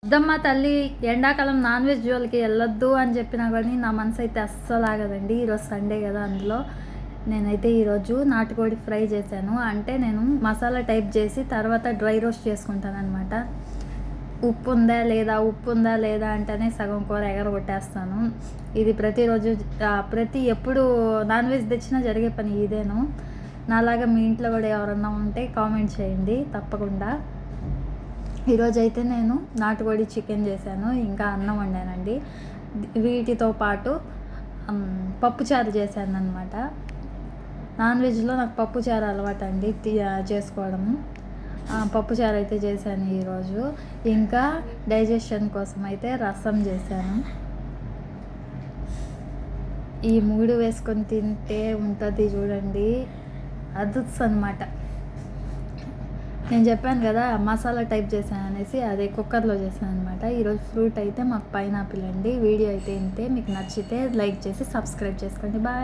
వద్దమ్మ తల్లి, ఎండాకాలం non veg జోలికి వెళ్ళొద్దు అని చెప్పినా కానీ నా మనసు అయితే అస్సలు ఆగదండి. ఈరోజు సండే కదా, అందులో నేనైతే ఈరోజు నాటుకోడి ఫ్రై చేశాను. అంటే నేను మసాలా టైప్ చేసి తర్వాత డ్రై రోస్ట్ చేసుకుంటాను అనమాట. ఉప్పు ఉందా లేదా అంటేనే సగం కూర ఎగరగొట్టేస్తాను. ఇది ప్రతిరోజు ఎప్పుడు నాన్ వెజ్ తెచ్చినా జరిగే పని ఇదేను. నాలాగా మీ ఇంట్లో కూడా ఎవరన్నా ఉంటే కామెంట్ చేయండి తప్పకుండా. ఈరోజు అయితే నేను నాటుకోడి చికెన్ చేశాను, ఇంకా అన్నం వండానండి. వీటితో పాటు పప్పుచారు చేశాను అనమాట. నాన్ వెజ్లో నాకు పప్పుచారు అలవాటు అండి చేసుకోవడము. పప్పుచారు అయితే చేశాను ఈరోజు. ఇంకా డైజెషన్ కోసం అయితే రసం చేశాను. ఈ 3 వేసుకొని తింటే ఉంటుంది చూడండి, అద్భుతం అనమాట. నేను చెప్పాను కదా మసాలా టైప్ చేశాను అనేసి, అదే కుక్కర్లో చేశాను అనమాట. ఈరోజు ఫ్రూట్ అయితే మాకు పైనాపిల్ అండి. వీడియో అయితే ఇంతే. మీకు నచ్చితే లైక్ చేసి సబ్స్క్రైబ్ చేసుకోండి. బాయ్.